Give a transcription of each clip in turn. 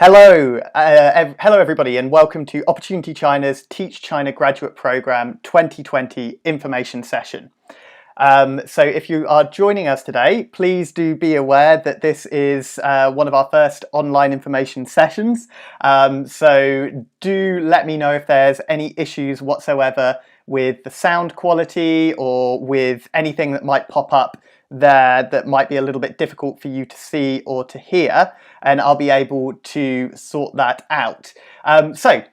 Hello everybody, and welcome to Opportunity China's Teach China Graduate Programme 2020 information session. So if you are joining us today, please do be aware that this is one of our first online information sessions. So do let me know if there's any issues whatsoever with the sound quality or with anything that might pop up there that might be a little bit difficult for you to see or to hear, and I'll be able to sort that out. So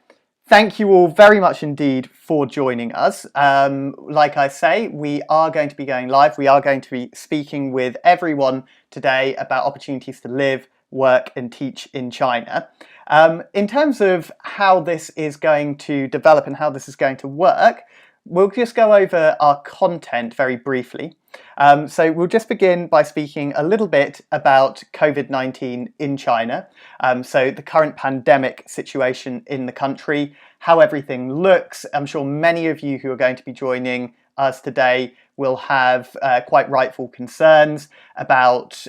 thank you all very much indeed for joining us. Like I say, we are going to be going live. We are going to be speaking with everyone today about opportunities to live, work and teach in China. In terms of how this is going to develop and how this is going to work, we'll just go over our content very briefly. So we'll just begin by speaking a little bit about COVID-19 in China. So the current pandemic situation in the country, how everything looks. I'm sure many of you who are going to be joining us today will have quite rightful concerns about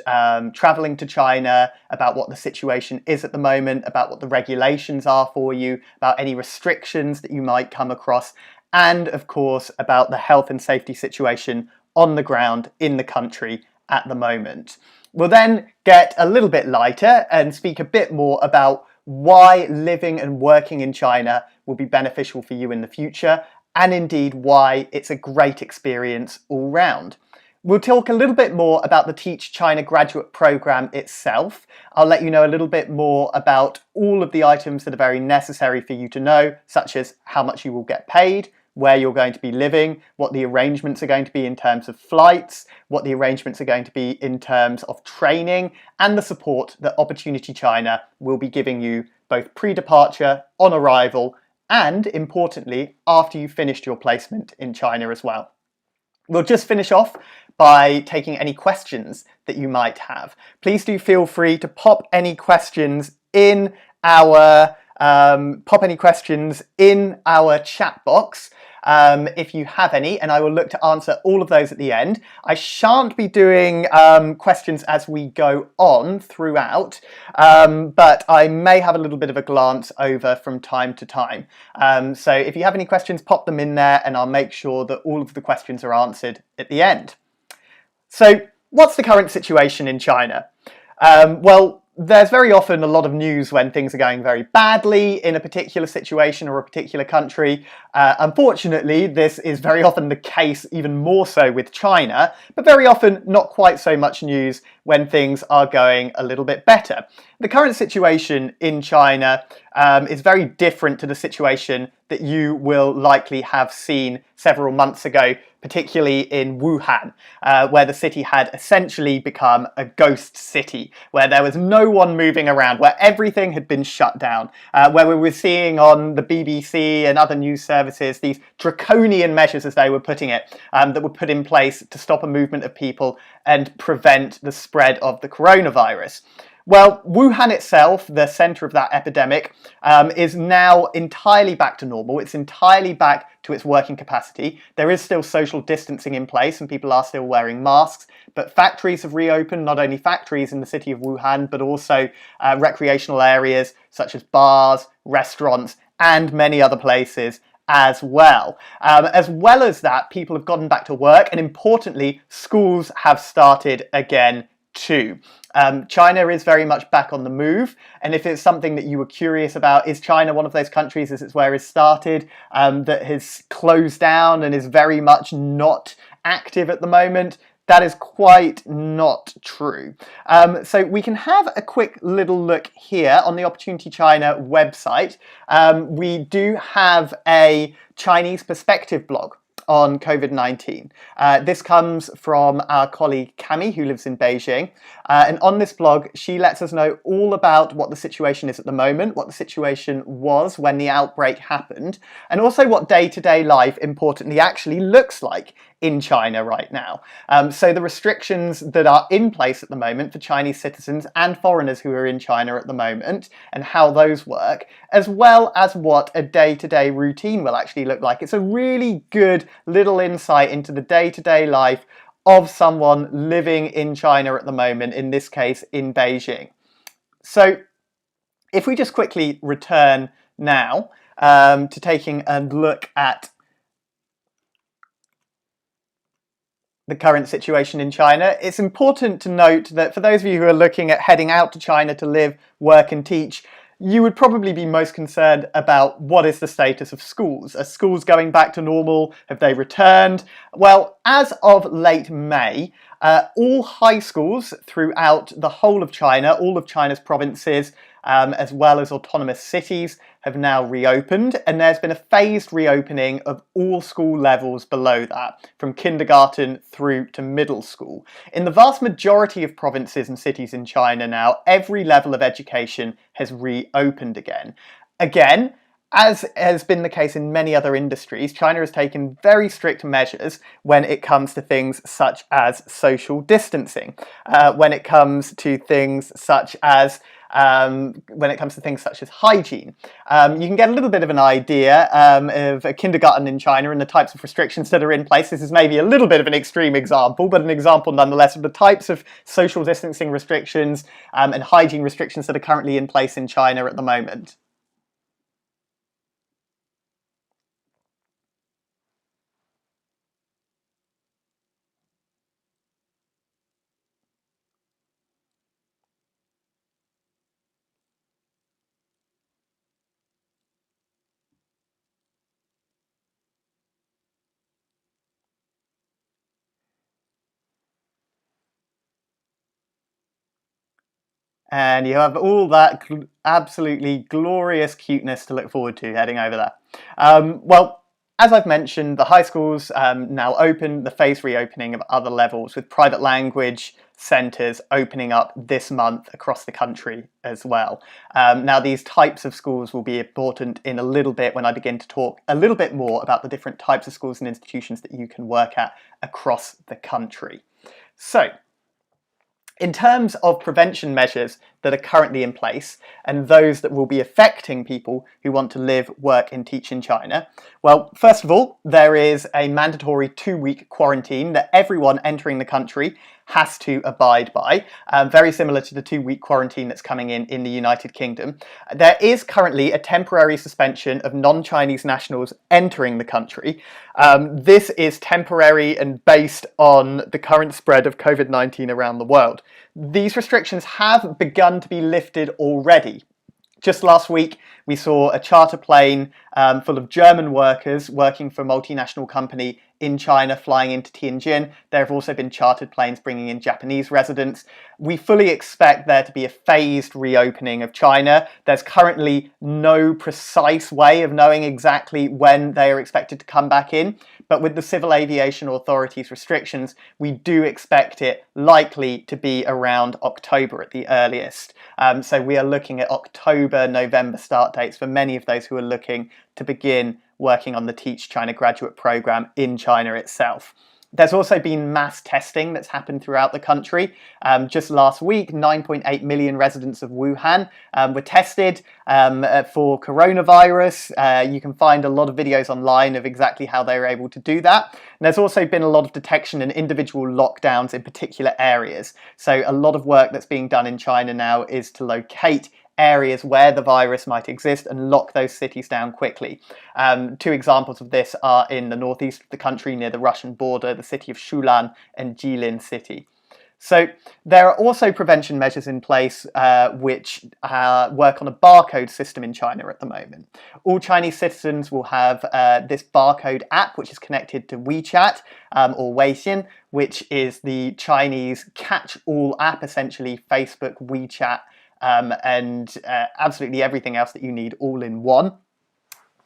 travelling to China, about what the situation is at the moment, about what the regulations are for you, about any restrictions that you might come across, and of course about the health and safety situation on the ground in the country at the moment. We'll then get a little bit lighter and speak a bit more about why living and working in China will be beneficial for you in the future, and indeed why it's a great experience all round. We'll talk a little bit more about the Teach China graduate programme itself. I'll let you know a little bit more about all of the items that are very necessary for you to know, such as how much you will get paid, where you're going to be living, what the arrangements are going to be in terms of flights, what the arrangements are going to be in terms of training, and the support that Opportunity China will be giving you both pre-departure, on arrival, and importantly, after you've finished your placement in China as well. We'll just finish off by taking any questions that you might have. Please do feel free to pop any questions in our chat box if you have any, and I will look to answer all of those at the end. I shan't be doing questions as we go on throughout, but I may have a little bit of a glance over from time to time. So if you have any questions, pop them in there and I'll make sure that all of the questions are answered at the end. So what's the current situation in China? Well, there's very often a lot of news when things are going very badly in a particular situation or a particular country. Unfortunately, this is very often the case, even more so with China, but very often not quite so much news when things are going a little bit better. The current situation in China is very different to the situation that you will likely have seen several months ago, particularly in Wuhan, where the city had essentially become a ghost city, where there was no one moving around, where everything had been shut down, where we were seeing on the BBC and other news services these draconian measures, as they were putting it, that were put in place to stop a movement of people and prevent the spread of the coronavirus. Well, Wuhan itself, the centre of that epidemic, is now entirely back to normal. It's entirely back to its working capacity. There is still social distancing in place and people are still wearing masks, but factories have reopened, not only factories in the city of Wuhan, but also recreational areas such as bars, restaurants, and many other places as well. As well as that, people have gotten back to work, and importantly, schools have started again too. China is very much back on the move, and if it's something that you were curious about, is China one of those countries, as it's where it started, that has closed down and is very much not active at the moment? That is quite not true. So we can have a quick little look here on the Opportunity China website. We do have a Chinese perspective blog on COVID-19. This comes from our colleague Cami, who lives in Beijing, and on this blog she lets us know all about what the situation is at the moment, what the situation was when the outbreak happened, and also what day-to-day life, importantly, actually looks like in China right now. So the restrictions that are in place at the moment for Chinese citizens and foreigners who are in China at the moment, and how those work, as well as what a day-to-day routine will actually look like. It's a really good little insight into the day-to-day life of someone living in China at the moment, in this case in Beijing. So If we just quickly return now to taking a look at the current situation in China, it's important to note that for those of you who are looking at heading out to China to live, work and teach, you would probably be most concerned about what is the status of schools. Are schools going back to normal? Have they returned? Well, as of late May, all high schools throughout the whole of China, all of China's provinces, as well as autonomous cities, have now reopened, and there's been a phased reopening of all school levels below that, from kindergarten through to middle school. In the vast majority of provinces and cities in China now, every level of education has reopened again. Again, as has been the case in many other industries, China has taken very strict measures when it comes to things such as social distancing, when it comes to things such as hygiene. You can get a little bit of an idea of a kindergarten in China and the types of restrictions that are in place. This is maybe a little bit of an extreme example, but an example nonetheless of the types of social distancing restrictions and hygiene restrictions that are currently in place in China at the moment. And you have all that absolutely glorious cuteness to look forward to heading over there. Well, as I've mentioned, the high schools now open, the phased reopening of other levels, with private language centres opening up this month across the country as well. Now, these types of schools will be important in a little bit when I begin to talk a little bit more about the different types of schools and institutions that you can work at across the country. So, in terms of prevention measures that are currently in place and those that will be affecting people who want to live, work and teach in China, well, first of all, there is a mandatory 2-week quarantine that everyone entering the country has to abide by, very similar to the 2-week quarantine that's coming in the United Kingdom. There is currently a temporary suspension of non-Chinese nationals entering the country. This is temporary and based on the current spread of COVID-19 around the world. These restrictions have begun to be lifted already. Just last week, we saw a charter plane full of German workers working for a multinational company in China flying into Tianjin. There have also been chartered planes bringing in Japanese residents. We fully expect there to be a phased reopening of China. There's currently no precise way of knowing exactly when they are expected to come back in, but with the Civil Aviation Authority's restrictions, we do expect it likely to be around October at the earliest. So we are looking at October, November start dates for many of those who are looking to begin working on the Teach China graduate program in China itself. There's also been mass testing that's happened throughout the country. Just last week, 9.8 million residents of Wuhan were tested for coronavirus. You can find a lot of videos online of exactly how they were able to do that. And there's also been a lot of detection and individual lockdowns in particular areas. So a lot of work that's being done in China now is to locate areas where the virus might exist and lock those cities down quickly. 2 examples of this are in the northeast of the country near the Russian border, the city of Shulan and Jilin city. So there are also prevention measures in place which work on a barcode system in China at the moment. All Chinese citizens will have this barcode app which is connected to WeChat or Weixin, which is the Chinese catch-all app, essentially Facebook, WeChat, and absolutely everything else that you need all in one.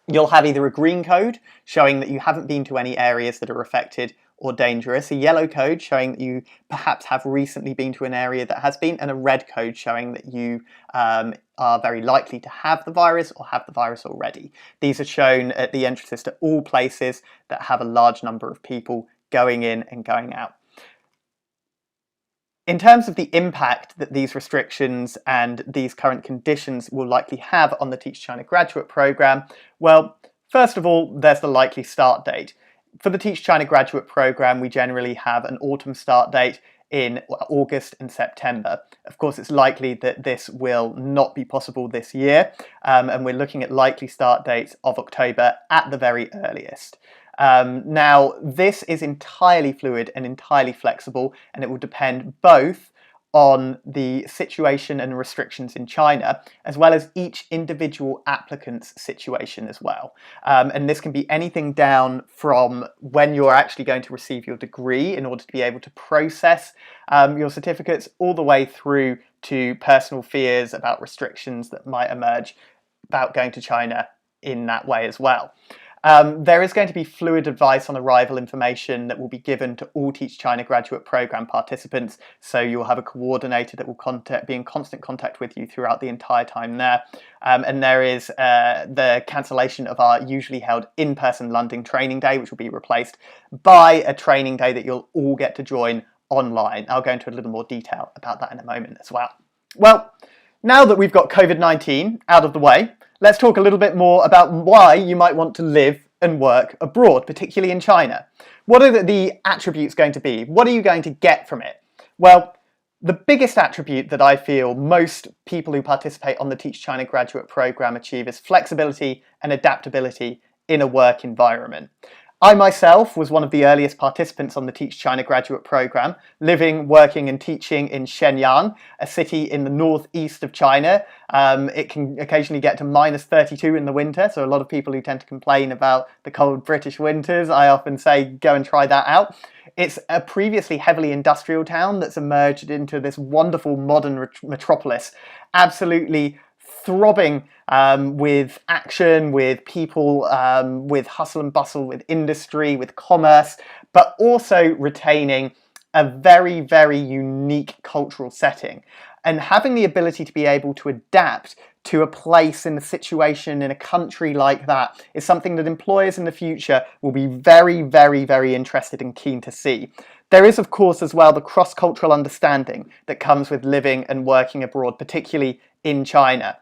You'll have either a green code showing that you haven't been to any areas that are affected or dangerous, a yellow code showing that you perhaps have recently been to an area that has been, and a red code showing that you are very likely to have the virus or have the virus already. These are shown at the entrances to all places that have a large number of people going in and going out. In terms of the impact that these restrictions and these current conditions will likely have on the Teach China graduate program, well, first of all, there's the likely start date. For the Teach China graduate program, we generally have an autumn start date. in August and September. Of course, it's likely that this will not be possible this year, and we're looking at likely start dates of October at the very earliest. Now, this is entirely fluid and entirely flexible, and it will depend both on the situation and restrictions in China, as well as each individual applicant's situation as well. And this can be anything down from when you're actually going to receive your degree in order to be able to process your certificates, all the way through to personal fears about restrictions that might emerge about going to China in that way as well. There is going to be fluid advice on arrival information that will be given to all Teach China graduate program participants, so you'll have a coordinator that will be in constant contact with you throughout the entire time there. And there is the cancellation of our usually held in-person London training day, which will be replaced by a training day that you'll all get to join online. I'll go into a little more detail about that in a moment as well. Well, now that we've got COVID-19 out of the way, let's talk a little bit more about why you might want to live and work abroad, particularly in China. What are the attributes going to be? What are you going to get from it? Well, the biggest attribute that I feel most people who participate on the Teach China graduate program achieve is flexibility and adaptability in a work environment. I myself was one of the earliest participants on the Teach China graduate program, living, working and teaching in Shenyang, a city in the northeast of China. It can occasionally get to -32 in the winter, so a lot of people who tend to complain about the cold British winters, I often say go and try that out. It's a previously heavily industrial town that's emerged into this wonderful modern metropolis, absolutely throbbing with action, with people, with hustle and bustle, with industry, with commerce, but also retaining a very, very unique cultural setting. And having the ability to be able to adapt to a place in a situation in a country like that is something that employers in the future will be very, very, very interested and keen to see. There is, of course, as well the cross-cultural understanding that comes with living and working abroad, particularly in China.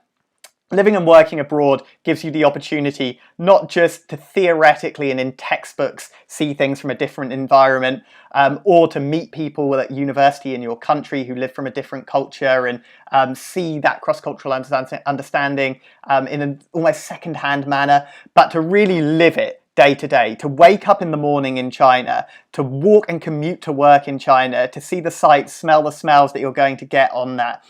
Living and working abroad gives you the opportunity not just to theoretically and in textbooks see things from a different environment, or to meet people at university in your country who live from a different culture and see that cross-cultural understanding in an almost second-hand manner, but to really live it day to day, to wake up in the morning in China, to walk and commute to work in China, to see the sights, smell the smells that you're going to get on that,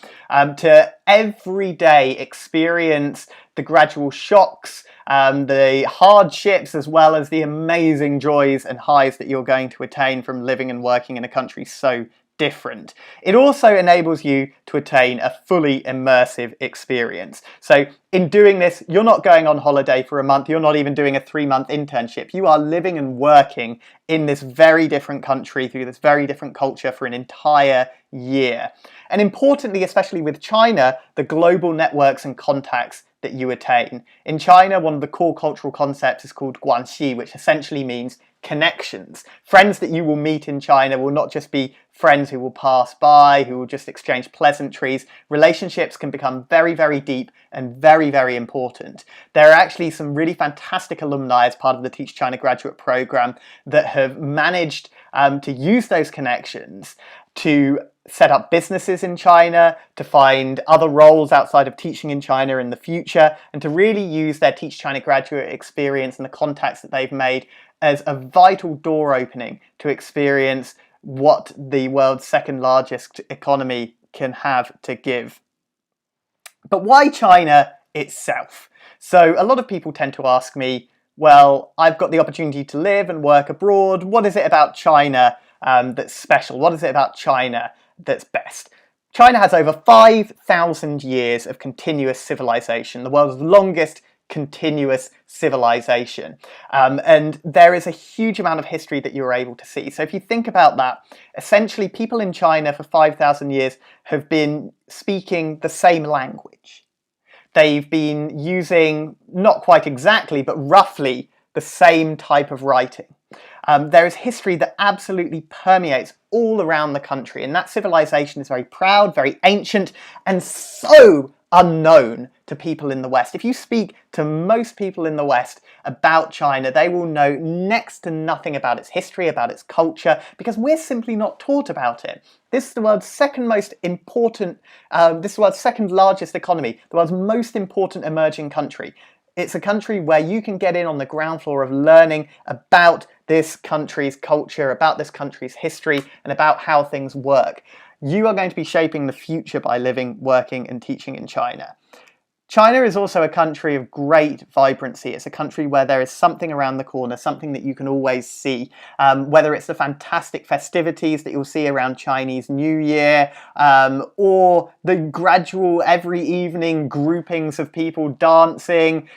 to every day experience the gradual shocks, the hardships, as well as the amazing joys and highs that you're going to attain from living and working in a country so different. It also enables you to attain a fully immersive experience. So in doing this, you're not going on holiday for a month, you're not even doing a 3-month internship. You are living and working in this very different country through this very different culture for an entire year. And importantly, especially with China, the global networks and contacts that you attain. In China, one of the core cultural concepts is called guanxi, which essentially means connections. Friends that you will meet in China will not just be friends who will pass by, who will just exchange pleasantries. Relationships can become very, very deep and very, very important. There are actually some really fantastic alumni as part of the Teach China graduate program that have managed to use those connections to set up businesses in China, to find other roles outside of teaching in China in the future, and to really use their Teach China graduate experience and the contacts that they've made as a vital door opening to experience what the world's second largest economy can have to give. But why China itself? So a lot of people tend to ask me, well, I've got the opportunity to live and work abroad. What is it about China that's special? What is it about China that's best? China has over 5,000 years of continuous civilization, the world's longest continuous civilization. And there is a huge amount of history that you're able to see. So if you think about that, essentially people in China for 5,000 years have been speaking the same language. They've been using, not quite exactly, but roughly the same type of writing. There is history that absolutely permeates all around the country, and that civilization is very proud, very ancient, and so unknown to people in the West. If you speak to most people in the West about China, they will know next to nothing about its history, about its culture, because we're simply not taught about it. This is the world's second most important, this is the world's second largest economy, the world's most important emerging country. It's a country where you can get in on the ground floor of learning about this country's culture, about this country's history, and about how things work. You are going to be shaping the future by living, working, and teaching in China. China is also a country of great vibrancy. It's a country where there is something around the corner, something that you can always see, whether it's the fantastic festivities that you'll see around Chinese New Year, or the gradual every evening groupings of people dancing,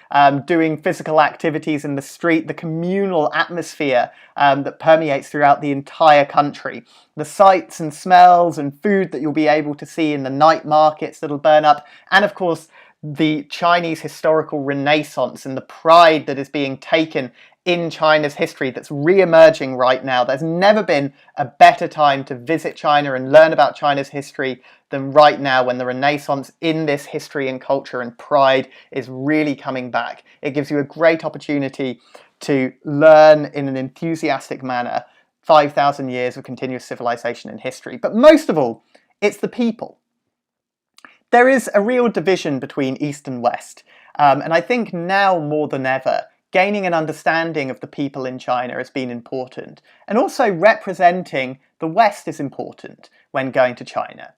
doing physical activities in the street, the communal atmosphere that permeates throughout the entire country. The sights and smells and food that you'll be able to see in the night markets that'll burn up, and of course the Chinese historical renaissance and the pride that is being taken in China's history that's re-emerging right now. There's never been a better time to visit China and learn about China's history than right now, when the renaissance in this history and culture and pride is really coming back. It gives you a great opportunity to learn in an enthusiastic manner 5,000 years of continuous civilization and history. But most of all, it's the people. There is a real division between East and West, and I think now more than ever, gaining an understanding of the people in China has been important, and also representing the West is important when going to China.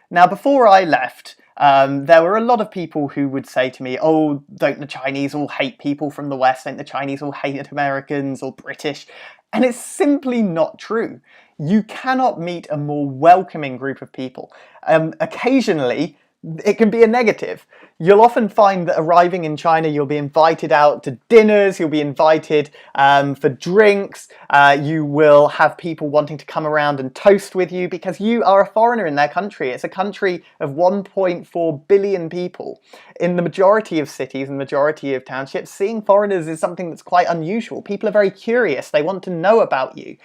Now, before I left, there were a lot of people who would say to me, oh, don't the Chinese all hate people from the West? Don't the Chinese all hate Americans or British? And it's simply not true. You cannot meet a more welcoming group of people. Occasionally, it can be a negative. You'll often find that arriving in China, you'll be invited out to dinners, you'll be invited for drinks, you will have people wanting to come around and toast with you because you are a foreigner in their country. It's a country of 1.4 billion people. In the majority of cities and majority of townships, seeing foreigners is something that's quite unusual. People are very curious, they want to know about you,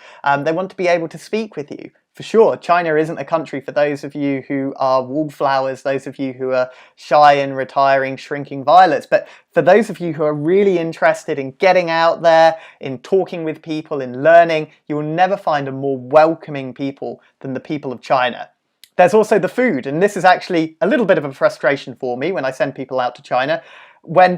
they want to be able to speak with you. For sure, China isn't a country for those of you who are wallflowers, those of you who are shy and retiring, shrinking violets. But for those of you who are really interested in getting out there, in talking with people, in learning, you will never find a more welcoming people than the people of China. There's also the food, and this is actually a little bit of a frustration for me when I send people out to China. When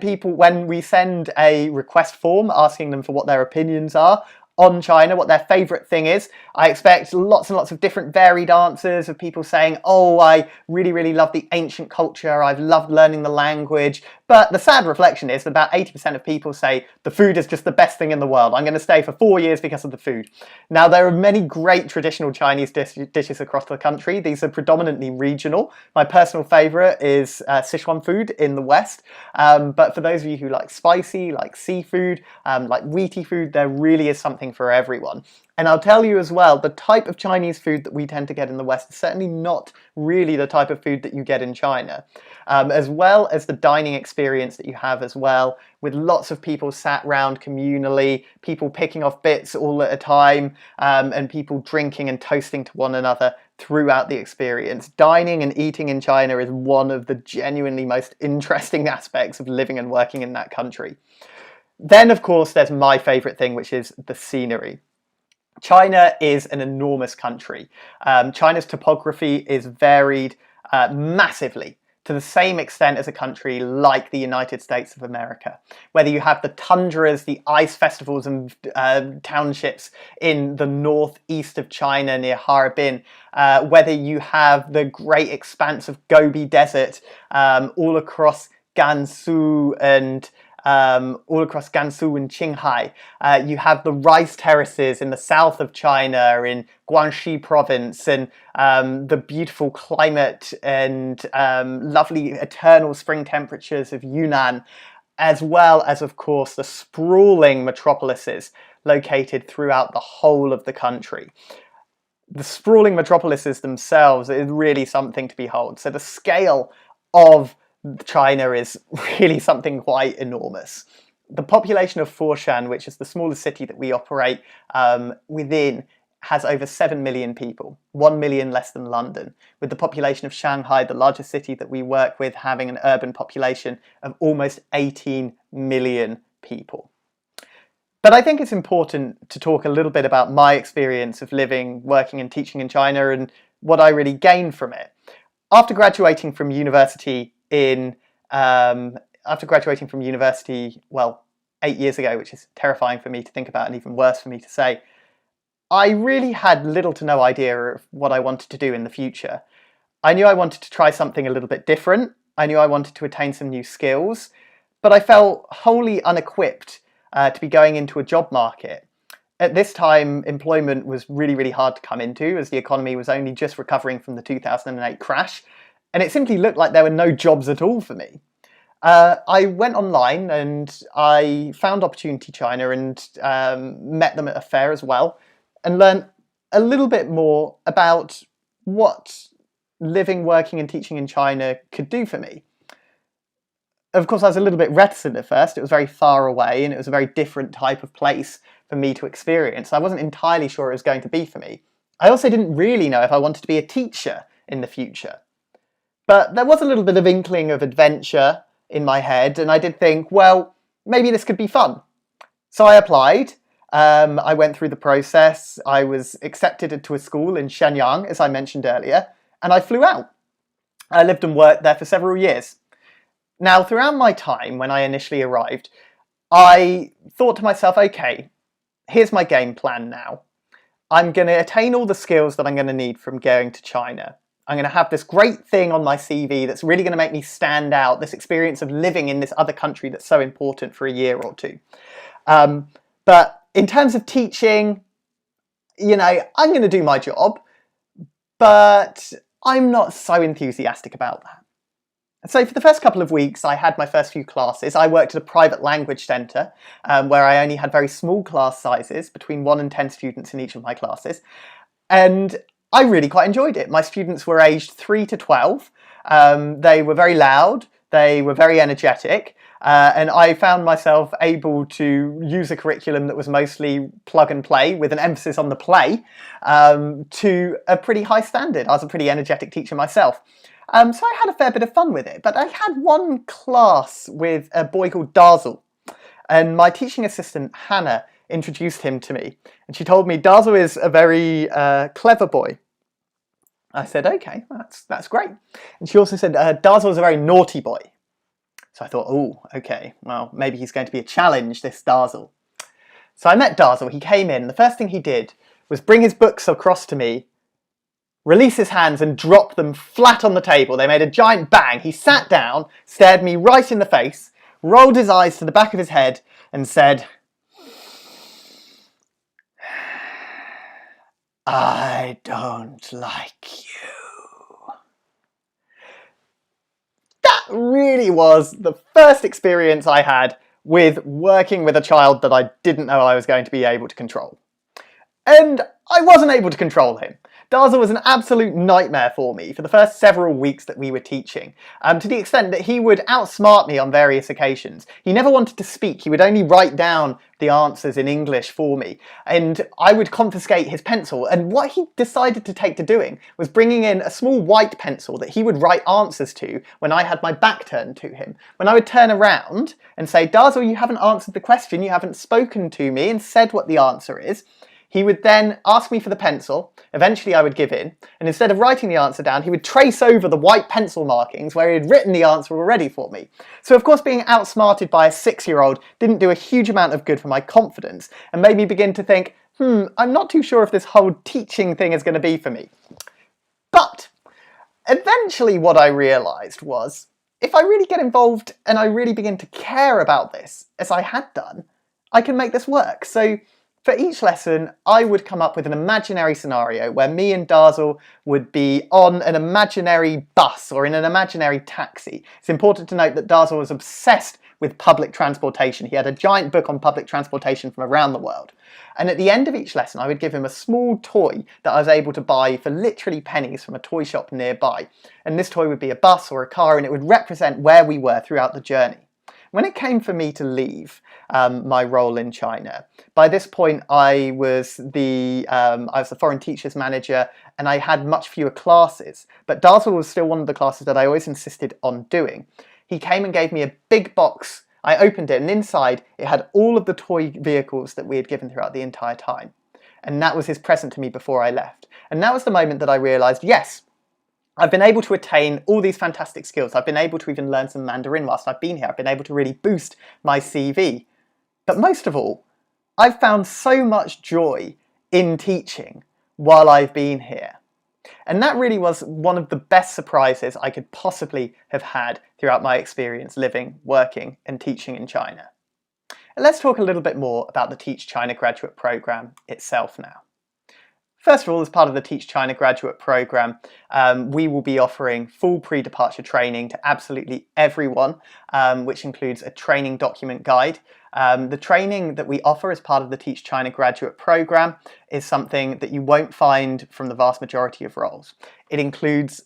we send a request form asking them for what their opinions are on China, what their favourite thing is, I expect lots and lots of different varied answers of people saying, oh, I really, really love the ancient culture, I've loved learning the language. But the sad reflection is that about 80% of people say the food is just the best thing in the world. I'm going to stay for 4 years because of the food. Now, there are many great traditional Chinese dishes across the country. These are predominantly regional. My personal favourite is Sichuan food in the West. But for those of you who like spicy, like seafood, like wheaty food, there really is something for everyone. And I'll tell you as well, the type of Chinese food that we tend to get in the West is certainly not really the type of food that you get in China. As well as the dining experience that you have as well, with lots of people sat round communally, people picking off bits all at a time, and people drinking and toasting to one another throughout the experience. Dining and eating in China is one of the genuinely most interesting aspects of living and working in that country. Then, of course, there's my favourite thing, which is the scenery. China is an enormous country. China's topography is varied massively, to the same extent as a country like the United States of America. Whether you have the tundras, the ice festivals and townships in the northeast of China near Harbin, whether you have the great expanse of Gobi Desert all across Gansu and Qinghai. You have the rice terraces in the south of China, in Guangxi province, and the beautiful climate and lovely eternal spring temperatures of Yunnan, as well as, of course, the sprawling metropolises located throughout the whole of the country. The sprawling metropolises themselves is really something to behold. So the scale of China is really something quite enormous. the population of Foshan, which is the smallest city that we operate within, has over 7 million people, 1 million less than London, with the population of Shanghai, the largest city that we work with, having an urban population of almost 18 million people. But I think it's important to talk a little bit about my experience of living, working and teaching in China and what I really gained from it. After graduating from university well, 8 years ago, which is terrifying for me to think about and even worse for me to say, I really had little to no idea of what I wanted to do in the future. I knew I wanted to try something a little bit different. I knew I wanted to attain some new skills, but I felt wholly unequipped to be going into a job market. At this time, employment was really, really hard to come into as the economy was only just recovering from the 2008 crash, and it simply looked like there were no jobs at all for me. I went online and I found Opportunity China and met them at a fair as well, and learned a little bit more about what living, working and teaching in China could do for me. Of course, I was a little bit reticent at first. It was very far away and it was a very different type of place for me to experience. I wasn't entirely sure it was going to be for me. I also didn't really know if I wanted to be a teacher in the future. But there was a little bit of inkling of adventure in my head, and I did think, well, maybe this could be fun. So I applied. I went through the process. I was accepted into a school in Shenyang, as I mentioned earlier, and I flew out. I lived and worked there for several years. Now, throughout my time when I initially arrived, I thought to myself, okay, here's my game plan now. I'm going to attain all the skills that I'm going to need from going to China. I'm going to have this great thing on my CV that's really going to make me stand out, this experience of living in this other country that's so important for a year or two. But in terms of teaching, you know, I'm going to do my job, but I'm not so enthusiastic about that. So for the first couple of weeks, I had my first few classes. I worked at a private language centre where I only had very small class sizes, between 1 and 10 students in each of my classes. And I really quite enjoyed it. My students were aged 3 to 12. They were very loud. They were very energetic. And I found myself able to use a curriculum that was mostly plug and play, with an emphasis on the play, to a pretty high standard. I was a pretty energetic teacher myself. So I had a fair bit of fun with it, but I had one class with a boy called Dazzle, and my teaching assistant, Hannah, introduced him to me, and she told me Dazzle is a very clever boy. I said, okay, that's great. And she also said Dazzle is a very naughty boy. So I thought, oh, okay, well, maybe he's going to be a challenge, this Dazzle. So I met Dazzle. He came in. The first thing he did was bring his books across to me, release his hands and drop them flat on the table. They made a giant bang. He sat down, stared me right in the face, rolled his eyes to the back of his head and said, I don't like you. That really was the first experience I had with working with a child that I didn't know I was going to be able to control. And I wasn't able to control him. Dazzle was an absolute nightmare for me for the first several weeks that we were teaching, to the extent that he would outsmart me on various occasions. He never wanted to speak. He would only write down the answers in English for me, and I would confiscate his pencil. And what he decided to take to doing was bringing in a small white pencil that he would write answers to when I had my back turned to him. When I would turn around and say, Dazzle, you haven't answered the question, you haven't spoken to me and said what the answer is, he would then ask me for the pencil. Eventually I would give in, and instead of writing the answer down, he would trace over the white pencil markings where he had written the answer already for me. So of course being outsmarted by a 6-year-old didn't do a huge amount of good for my confidence, and made me begin to think, I'm not too sure if this whole teaching thing is going to be for me. But eventually what I realised was, if I really get involved and I really begin to care about this, as I had done, I can make this work. So for each lesson, I would come up with an imaginary scenario where me and Dazzle would be on an imaginary bus or in an imaginary taxi. It's important to note that Dazzle was obsessed with public transportation. He had a giant book on public transportation from around the world. And at the end of each lesson, I would give him a small toy that I was able to buy for literally pennies from a toy shop nearby. And this toy would be a bus or a car, and it would represent where we were throughout the journey. When it came for me to leave my role in China, by this point I was the foreign teachers manager, and I had much fewer classes, but Dazzle was still one of the classes that I always insisted on doing. He came and gave me a big box. I opened it, and inside it had all of the toy vehicles that we had given throughout the entire time. And that was his present to me before I left. And that was the moment that I realised, yes, I've been able to attain all these fantastic skills. I've been able to even learn some Mandarin whilst I've been here. I've been able to really boost my CV. But most of all, I've found so much joy in teaching while I've been here. And that really was one of the best surprises I could possibly have had throughout my experience living, working and teaching in China. And let's talk a little bit more about the Teach China Graduate Programme itself now. First of all, as part of the Teach China Graduate Programme, we will be offering full pre-departure training to absolutely everyone, which includes a training document guide. The training that we offer as part of the Teach China Graduate Programme is something that you won't find from the vast majority of roles. It includes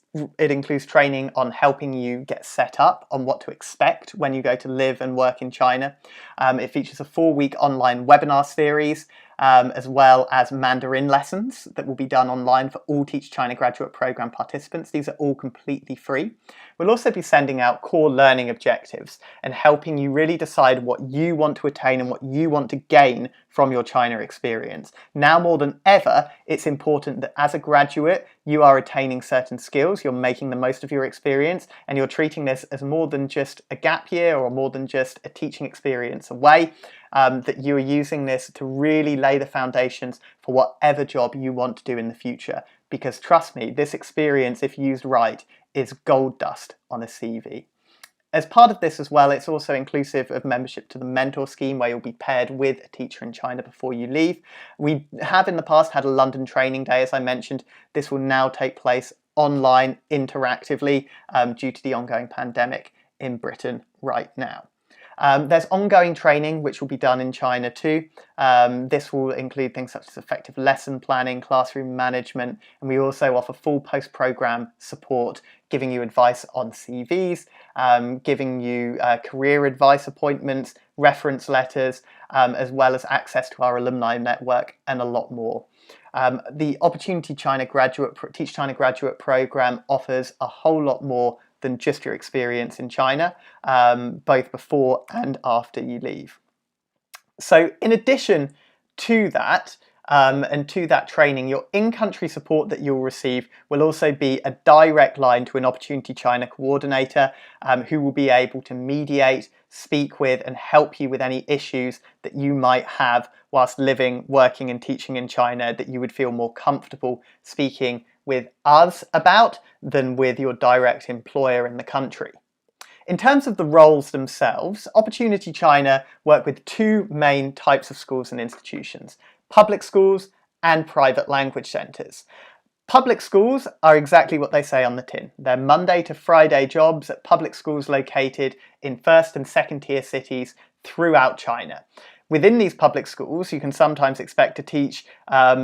training on helping you get set up on what to expect when you go to live and work in China. It features a 4-week online webinar series, as well as Mandarin lessons that will be done online for all Teach China Graduate Programme participants. These are all completely free. We'll also be sending out core learning objectives and helping you really decide what you want to attain and what you want to gain from your China experience. Now more than ever, it's important that as a graduate, you are attaining certain skills, you're making the most of your experience, and you're treating this as more than just a gap year or more than just a teaching experience away, that you are using this to really lay the foundations for whatever job you want to do in the future. Because trust me, this experience, if used right, is gold dust on a CV. As part of this as well, it's also inclusive of membership to the mentor scheme, where you'll be paired with a teacher in China before you leave. We have in the past had a London training day, as I mentioned. This will now take place online interactively due to the ongoing pandemic in Britain right now. There's ongoing training which will be done in China too. This will include things such as effective lesson planning, classroom management, and we also offer full post-program support, giving you advice on CVs, giving you career advice appointments, reference letters, as well as access to our alumni network and a lot more. The Opportunity China Teach China Graduate Programme offers a whole lot more than just your experience in China, both before and after you leave. So in addition to that, and to that training, your in-country support that you'll receive will also be a direct line to an Opportunity China coordinator who will be able to mediate, speak with and help you with any issues that you might have whilst living, working and teaching in China that you would feel more comfortable speaking with us about than with your direct employer in the country. In terms of the roles themselves, Opportunity China work with 2 main types of schools and institutions: public schools and private language centres. Public schools are exactly what they say on the tin. They're Monday to Friday jobs at public schools located in 1st and 2nd tier cities throughout China. Within these public schools, you can sometimes expect to teach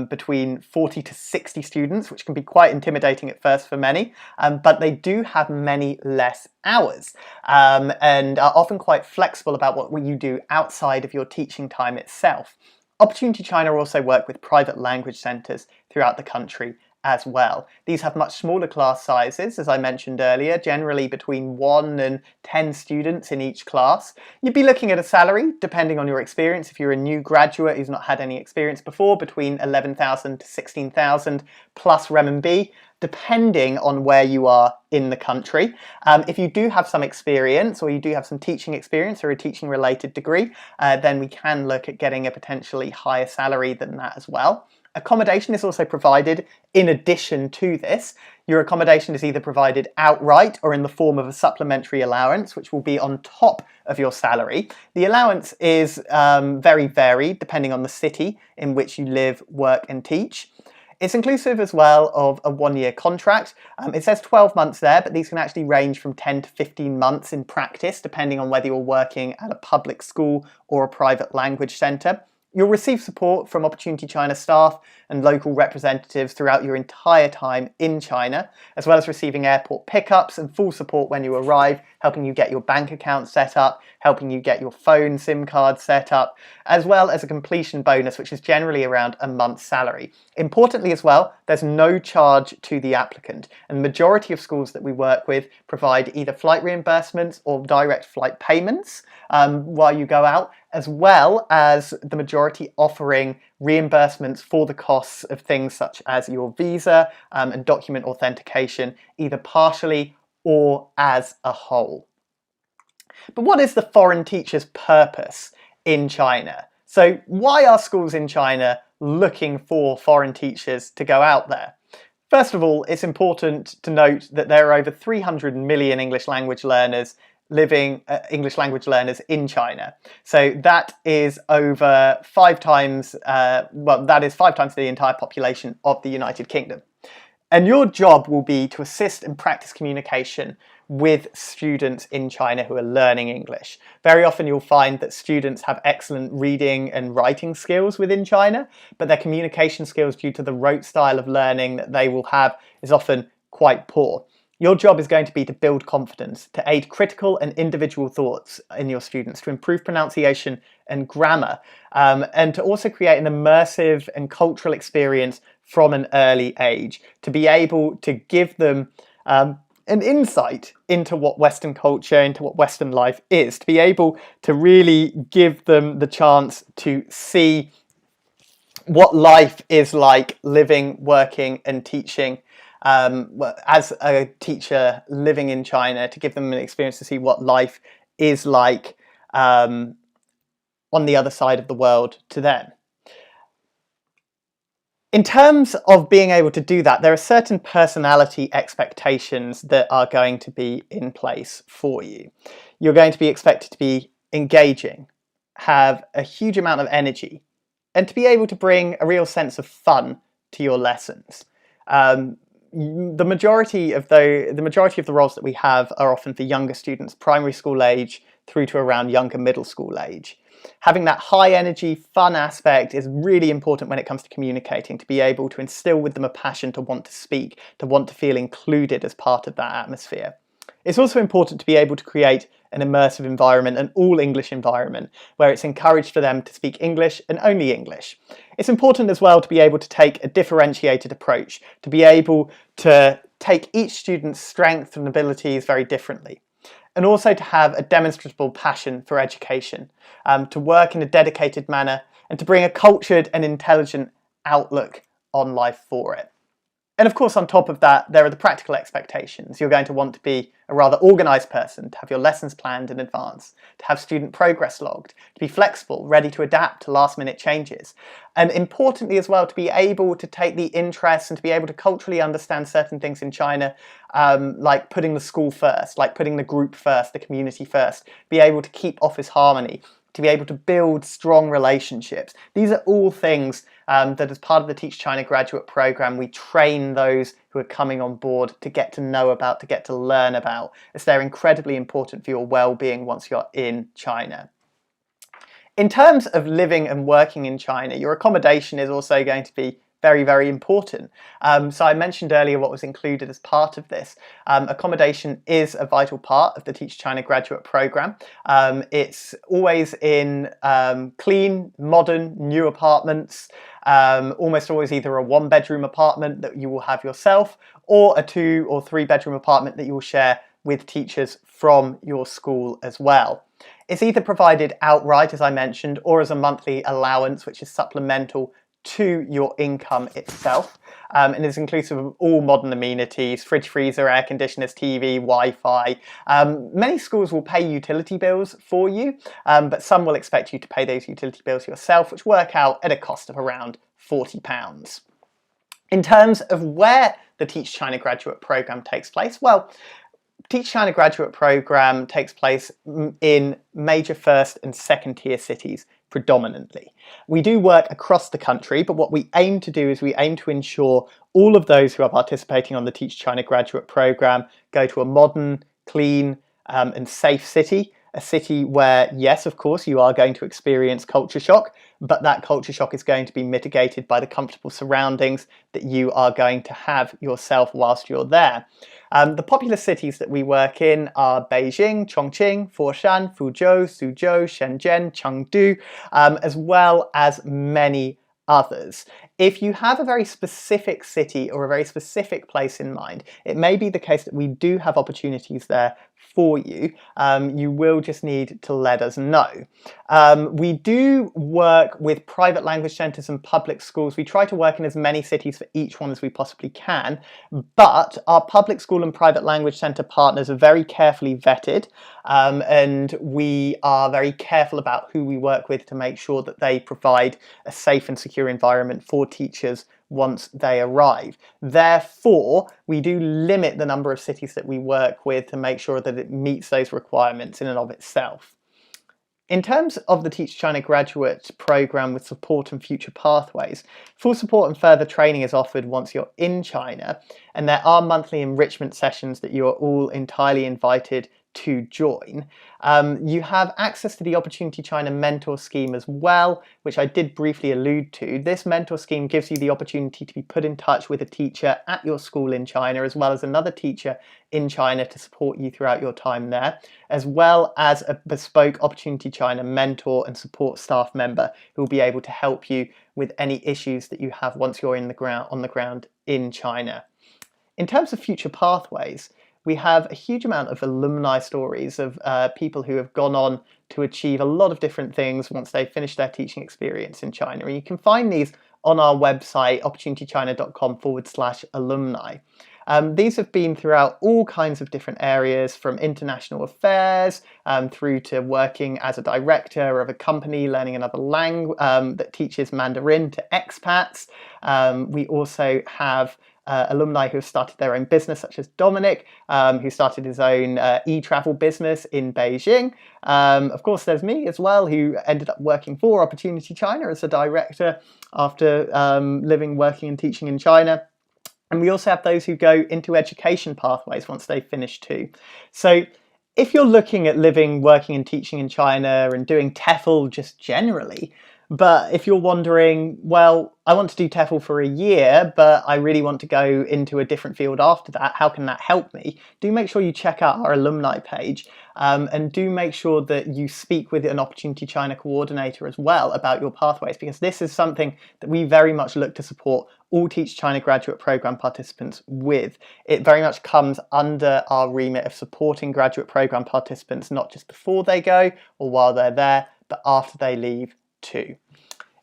between 40 to 60 students, which can be quite intimidating at first for many, but they do have many less hours and are often quite flexible about what you do outside of your teaching time itself. Opportunity China also work with private language centres throughout the country as well. These have much smaller class sizes, as I mentioned earlier, generally between 1 and 10 students in each class. You'd be looking at a salary, depending on your experience, if you're a new graduate who's not had any experience before, between 11,000 to 16,000 plus renminbi, depending on where you are in the country. If you do have some experience, or you do have some teaching experience or a teaching related degree, then we can look at getting a potentially higher salary than that as well. Accommodation is also provided in addition to this. Your accommodation is either provided outright or in the form of a supplementary allowance, which will be on top of your salary. The allowance is very varied depending on the city in which you live, work and teach. It's inclusive as well of a 1-year contract. It says 12 months there, but these can actually range from 10 to 15 months in practice, depending on whether you're working at a public school or a private language centre. You'll receive support from Opportunity China staff and local representatives throughout your entire time in China, as well as receiving airport pickups and full support when you arrive, helping you get your bank account set up, helping you get your phone SIM card set up, as well as a completion bonus, which is generally around a month's salary. Importantly as well, there's no charge to the applicant, and the majority of schools that we work with provide either flight reimbursements or direct flight payments while you go out, as well as the majority offering reimbursements for the costs of things such as your visa and document authentication, either partially or as a whole. But what is the foreign teacher's purpose in China? So why are schools in China looking for foreign teachers to go out there? First of all, it's important to note that there are over 300 million English language learners in China. So that is over 5 times, that is 5 times the entire population of the United Kingdom. And your job will be to assist and practice communication with students in China who are learning English. Very often you'll find that students have excellent reading and writing skills within China, but their communication skills, due to the rote style of learning that they will have, is often quite poor. Your job is going to be to build confidence, to aid critical and individual thoughts in your students, to improve pronunciation and grammar, and to also create an immersive and cultural experience from an early age, to be able to give them an insight into what Western culture, into what Western life is, to be able to really give them the chance to see what life is like living, working and teaching as a teacher living in China, to give them an experience to see what life is like on the other side of the world to them. In terms of being able to do that, there are certain personality expectations that are going to be in place for you. You're going to be expected to be engaging, have a huge amount of energy, and to be able to bring a real sense of fun to your lessons. The majority of the roles that we have are often for younger students, primary school age through to around younger middle school age. Having that high energy, fun aspect is really important when it comes to communicating, to be able to instill with them a passion to want to speak, to want to feel included as part of that atmosphere. It's also important to be able to create an immersive environment, an all English environment, where it's encouraged for them to speak English and only English. It's important as well to be able to take a differentiated approach, to be able to take each student's strengths and abilities very differently, and also to have a demonstrable passion for education, to work in a dedicated manner, and to bring a cultured and intelligent outlook on life for it. And of course, on top of that, there are the practical expectations. You're going to want to be a rather organised person, to have your lessons planned in advance, to have student progress logged, to be flexible, ready to adapt to last-minute changes. And importantly as well, to be able to take the interests and to be able to culturally understand certain things in China, like putting the school first, like putting the group first, the community first, be able to keep office harmony, to be able to build strong relationships. These are all things that, as part of the Teach China graduate program, we train those who are coming on board to get to know about, to get to learn about, as they're incredibly important for your well-being once you're in China. In terms of living and working in China, your accommodation is also going to be very, very important. So I mentioned earlier what was included as part of this. Accommodation is a vital part of the Teach China graduate program. It's always in clean, modern, new apartments, almost always either a 1-bedroom apartment that you will have yourself, or a 2 or 3-bedroom apartment that you will share with teachers from your school as well. It's either provided outright, as I mentioned, or as a monthly allowance, which is supplemental to your income itself, and is inclusive of all modern amenities: fridge, freezer, air conditioners, TV, Wi-Fi. Many schools will pay utility bills for you, but some will expect you to pay those utility bills yourself, which work out at a cost of around £40. In terms of where the Teach China graduate program takes place, well, Teach China graduate program takes place in major first and second tier cities predominantly. We do work across the country, but what we aim to do is we aim to ensure all of those who are participating on the Teach China graduate program go to a modern, clean and safe city a city where, yes, of course, you are going to experience culture shock, but that culture shock is going to be mitigated by the comfortable surroundings that you are going to have yourself whilst you're there. The popular cities that we work in are Beijing, Chongqing, Foshan, Fuzhou, Suzhou, Shenzhen, Chengdu, as well as many others. If you have a very specific city or a very specific place in mind, it may be the case that we do have opportunities there for you. You will just need to let us know. We do work with private language centres and public schools. We try to work in as many cities for each one as we possibly can, but our public school and private language centre partners are very carefully vetted, and we are very careful about who we work with to make sure that they provide a safe and secure environment for teachers once they arrive. Therefore, we do limit the number of cities that we work with to make sure that it meets those requirements in and of itself. In terms of the Teach China graduate programme with support and future pathways, full support and further training is offered once you're in China, and there are monthly enrichment sessions that you are all entirely invited to join. You have access to the Opportunity China Mentor Scheme as well, which I did briefly allude to. This mentor scheme gives you the opportunity to be put in touch with a teacher at your school in China, as well as another teacher in China to support you throughout your time there, as well as a bespoke Opportunity China mentor and support staff member who will be able to help you with any issues that you have once you're on the ground in China. In terms of future pathways, we have a huge amount of alumni stories of people who have gone on to achieve a lot of different things once they've finished their teaching experience in China. And you can find these on our website, opportunitychina.com/alumni. These have been throughout all kinds of different areas, from international affairs through to working as a director of a company, learning another language that teaches Mandarin to expats. We also have alumni who have started their own business, such as Dominic, who started his own e-travel business in Beijing. Of course, there's me as well, who ended up working for Opportunity China as a director after living, working and teaching in China. And we also have those who go into education pathways once they finish too. So if you're looking at living, working and teaching in China and doing TEFL just generally, but if you're wondering, well, I want to do TEFL for a year, but I really want to go into a different field after that, how can that help me? Do make sure you check out our alumni page, and do make sure that you speak with an Opportunity China coordinator as well about your pathways, because this is something that we very much look to support all Teach China graduate program participants with. It very much comes under our remit of supporting graduate program participants, not just before they go or while they're there, but after they leave too.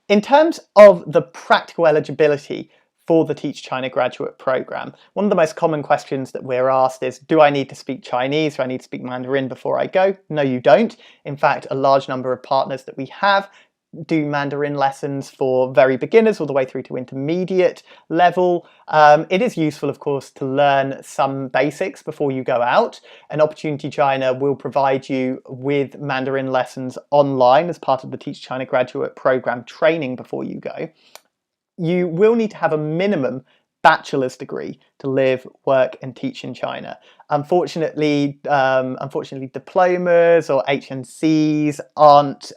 In terms of the practical eligibility for the Teach China graduate program, one of the most common questions that we're asked is, do I need to speak Chinese? Do I need to speak Mandarin before I go? No, you don't. In fact, a large number of partners that we have do Mandarin lessons for very beginners all the way through to intermediate level. It is useful, of course, to learn some basics before you go out. And Opportunity China will provide you with Mandarin lessons online as part of the Teach China graduate program training before you go. You will need to have a minimum bachelor's degree to live, work and teach in China. Unfortunately, diplomas or HNCs aren't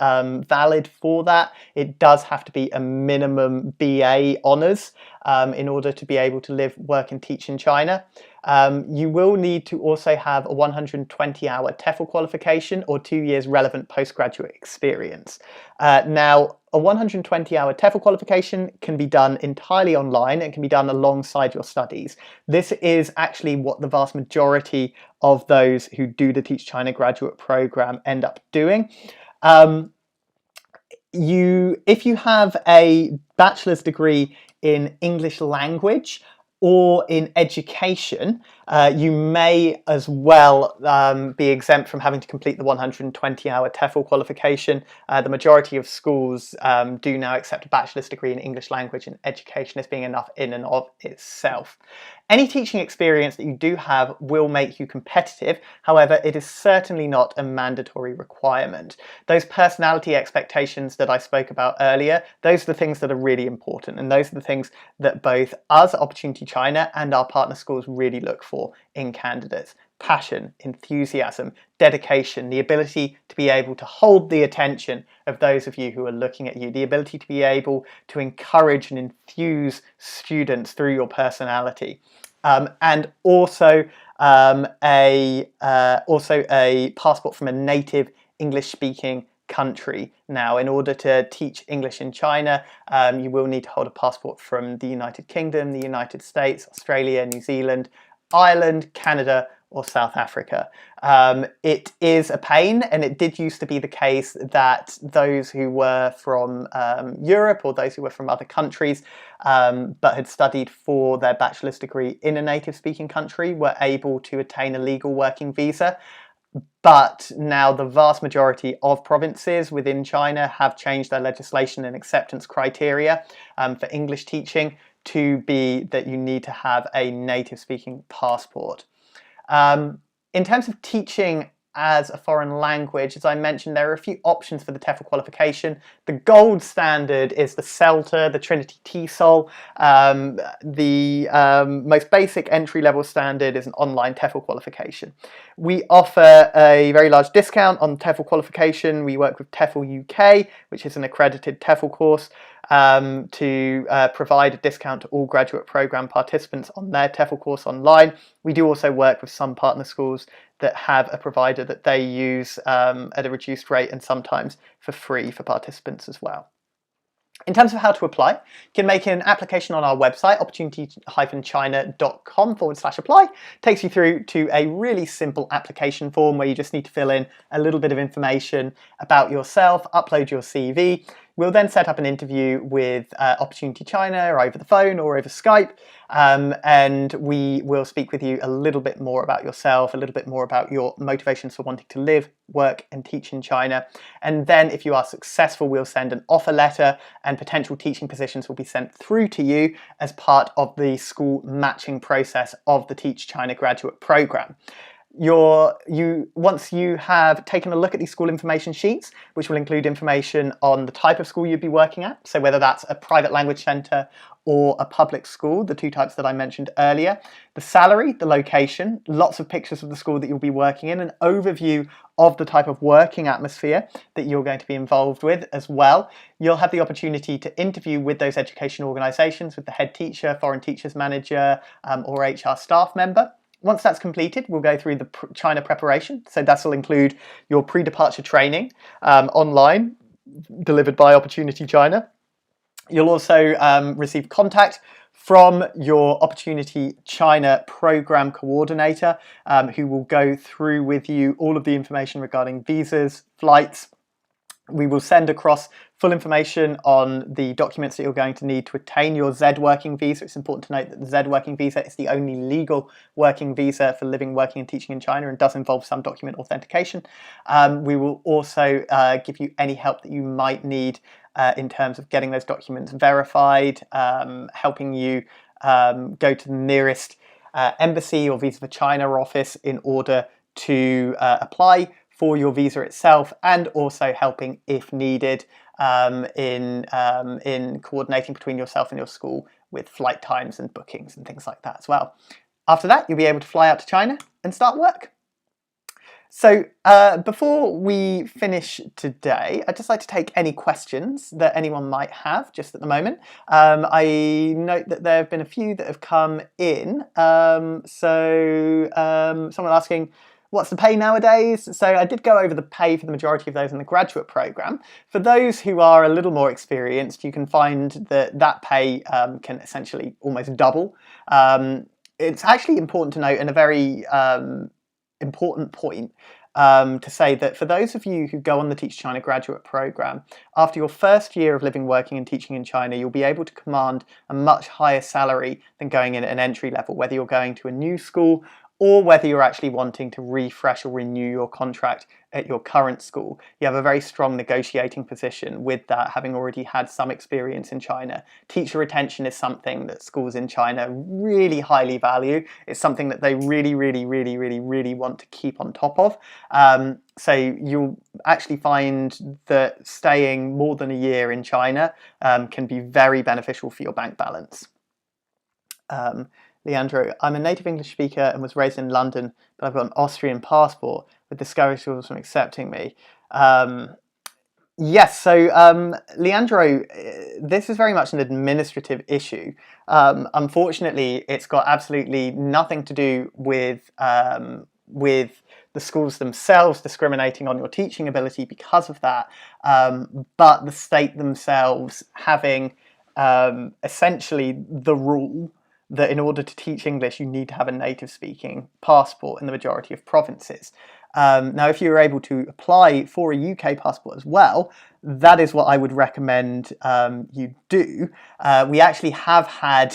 valid for that. It does have to be a minimum BA honours in order to be able to live, work and teach in China. You will need to also have a 120-hour TEFL qualification or 2 years relevant postgraduate experience. Now, a 120-hour TEFL qualification can be done entirely online and can be done alongside your studies. This is actually what the vast majority of those who do the Teach China graduate program end up doing. If you have a bachelor's degree in English language or in education, you may as well be exempt from having to complete the 120-hour TEFL qualification. The majority of schools do now accept a bachelor's degree in English language and education as being enough in and of itself. Any teaching experience that you do have will make you competitive. However, it is certainly not a mandatory requirement. Those personality expectations that I spoke about earlier, those are the things that are really important, and those are the things that both us at Opportunity China and our partner schools really look for in candidates. passion, enthusiasm, dedication, the ability to be able to hold the attention of those of you who are looking at you, the ability to be able to encourage and enthuse students through your personality, and also a passport from a native English-speaking country. Now, in order to teach English in China, you will need to hold a passport from the United Kingdom, the United States, Australia, New Zealand, Ireland, Canada, or South Africa. It is a pain, and it did used to be the case that those who were from Europe or those who were from other countries but had studied for their bachelor's degree in a native speaking country were able to attain a legal working visa. But now the vast majority of provinces within China have changed their legislation and acceptance criteria for English teaching to be that you need to have a native speaking passport. In terms of teaching as a foreign language, as I mentioned, there are a few options for the TEFL qualification. The gold standard is the CELTA, the Trinity TESOL. The most basic entry-level standard is an online TEFL qualification. We offer a very large discount on TEFL qualification. We work with TEFL UK, which is an accredited TEFL course, to provide a discount to all graduate program participants on their TEFL course online. We do also work with some partner schools that have a provider that they use at a reduced rate and sometimes for free for participants as well. In terms of how to apply, you can make an application on our website, opportunity-china.com/apply. Takes you through to a really simple application form where you just need to fill in a little bit of information about yourself, upload your CV. We'll then set up an interview with Opportunity China over the phone or over Skype, and we will speak with you a little bit more about yourself, a little bit more about your motivations for wanting to live, work and teach in China. And then if you are successful, we'll send an offer letter and potential teaching positions will be sent through to you as part of the school matching process of the Teach China graduate program. Once you have taken a look at these school information sheets, which will include information on the type of school you'd be working at, so whether that's a private language centre or a public school, the two types that I mentioned earlier, the salary, the location, lots of pictures of the school that you'll be working in, an overview of the type of working atmosphere that you're going to be involved with as well. You'll have the opportunity to interview with those education organisations, with the head teacher, foreign teachers manager, or HR staff member. Once that's completed, we'll go through the China preparation. So this will include your pre-departure training online, delivered by Opportunity China. You'll also receive contact from your Opportunity China program coordinator, who will go through with you all of the information regarding visas, flights. We will send across full information on the documents that you're going to need to attain your Z working visa. It's important to note that the Z working visa is the only legal working visa for living, working and teaching in China and does involve some document authentication. We will also give you any help that you might need in terms of getting those documents verified, helping you go to the nearest embassy or Visa for China office in order to apply for your visa itself, and also helping, if needed, in coordinating between yourself and your school with flight times and bookings and things like that as well. After that, you'll be able to fly out to China and start work. So before we finish today, I'd just like to take any questions that anyone might have just at the moment. I note that there have been a few that have come in. Someone asking, what's the pay nowadays? So I did go over the pay for the majority of those in the graduate program. For those who are a little more experienced, you can find that that pay can essentially almost double. It's actually important to note, and a very important point, to say that for those of you who go on the Teach China graduate program, after your first year of living, working and teaching in China, you'll be able to command a much higher salary than going in at an entry level, whether you're going to a new school or whether you're actually wanting to refresh or renew your contract at your current school. You have a very strong negotiating position with that, having already had some experience in China. Teacher retention is something that schools in China really highly value. It's something that they really want to keep on top of. So you'll actually find that staying more than a year in China can be very beneficial for your bank balance. Leandro, I'm a native English speaker and was raised in London, but I've got an Austrian passport with discouraged schools from accepting me. Yes, so Leandro, this is very much an administrative issue. Unfortunately, it's got absolutely nothing to do with the schools themselves discriminating on your teaching ability because of that, but the state themselves having essentially the rule that in order to teach English, you need to have a native speaking passport in the majority of provinces. Now, if you're able to apply for a UK passport as well, that is what I would recommend you do. We actually have had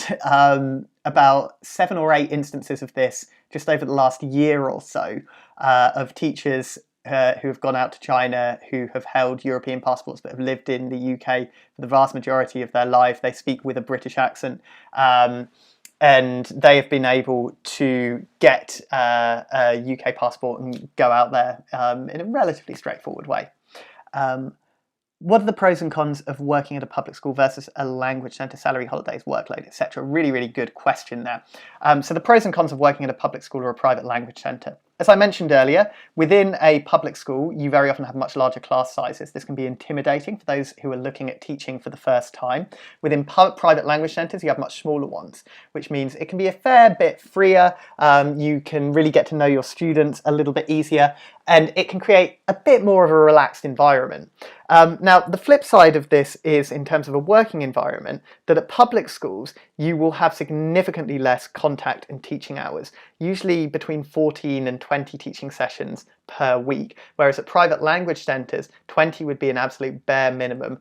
about 7 or 8 instances of this just over the last year or so of teachers who have gone out to China, who have held European passports but have lived in the UK for the vast majority of their life. They speak with a British accent. And they have been able to get a UK passport and go out there in a relatively straightforward way. What are the pros and cons of working at a public school versus a language centre, salary, holidays, workload, etc.? Really, really good question there. So the pros and cons of working at a public school or a private language centre. As I mentioned earlier, within a public school, you very often have much larger class sizes. This can be intimidating for those who are looking at teaching for the first time. Within private language centres, you have much smaller ones, which means it can be a fair bit freer. You can really get to know your students a little bit easier, and it can create a bit more of a relaxed environment. Now, the flip side of this is, in terms of a working environment, that at public schools, you will have significantly less contact and teaching hours, usually between 14 and 20 teaching sessions per week, whereas at private language centres, 20 would be an absolute bare minimum.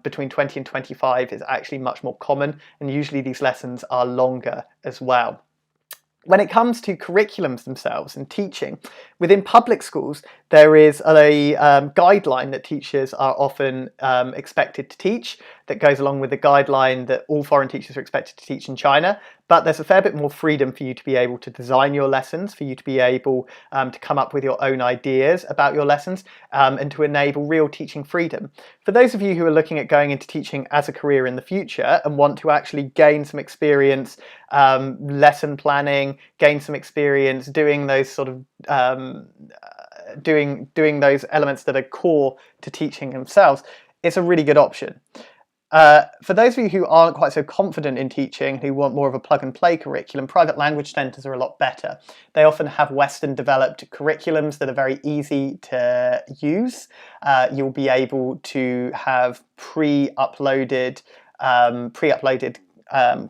Between 20 and 25 is actually much more common, and usually these lessons are longer as well. When it comes to curriculums themselves and teaching, within public schools, there is a guideline that teachers are often expected to teach that goes along with the guideline that all foreign teachers are expected to teach in China. But there's a fair bit more freedom for you to be able to design your lessons, for you to be able to come up with your own ideas about your lessons, and to enable real teaching freedom. For those of you who are looking at going into teaching as a career in the future and want to actually gain some experience lesson planning, gain some experience doing those sort of doing those elements that are core to teaching themselves, it's a really good option. For those of you who aren't quite so confident in teaching, who want more of a plug-and-play curriculum, private language centres are a lot better. They often have Western-developed curriculums that are very easy to use. You'll be able to have pre-uploaded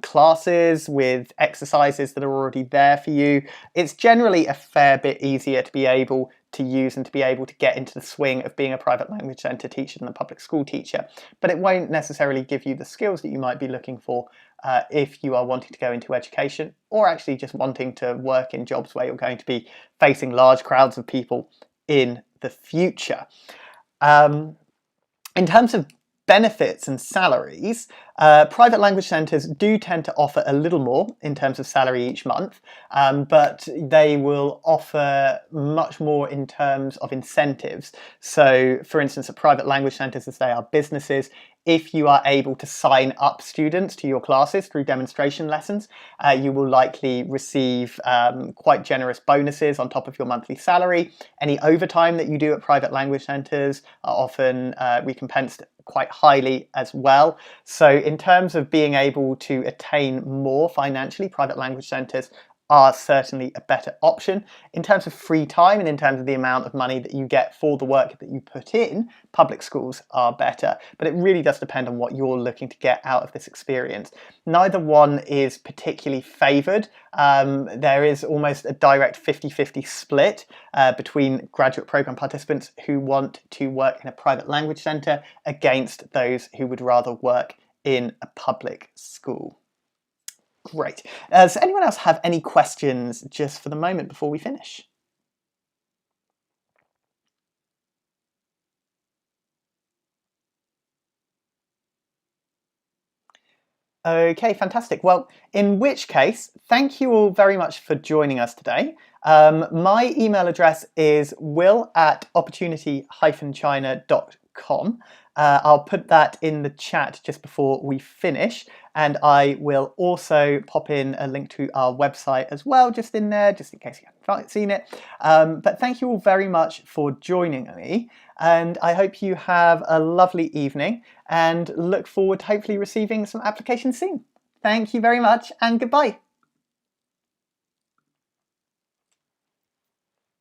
classes with exercises that are already there for you. It's generally a fair bit easier to be able to use and to be able to get into the swing of being a private language centre teacher than a public school teacher, but it won't necessarily give you the skills that you might be looking for if you are wanting to go into education, or actually just wanting to work in jobs where you're going to be facing large crowds of people in the future. In terms of benefits and salaries, private language centres do tend to offer a little more in terms of salary each month, but they will offer much more in terms of incentives. So, for instance, at private language centres, as they are businesses, if you are able to sign up students to your classes through demonstration lessons, you will likely receive quite generous bonuses on top of your monthly salary. Any overtime that you do at private language centres are often recompensed quite highly as well. So in terms of being able to attain more financially, private language centres are certainly a better option. In terms of free time and in terms of the amount of money that you get for the work that you put in, public schools are better, but it really does depend on what you're looking to get out of this experience. Neither one is particularly favoured. There is almost a direct 50-50 split between graduate programme participants who want to work in a private language centre against those who would rather work in a public school. Great. Does anyone else have any questions just for the moment before we finish? Okay, fantastic. Well, in which case, thank you all very much for joining us today. My email address is will@opportunity-china.com. I'll put that in the chat just before we finish, and I will also pop in a link to our website as well, just in there, just in case you haven't seen it. But thank you all very much for joining me, and I hope you have a lovely evening and look forward to hopefully receiving some applications soon. Thank you very much, and goodbye.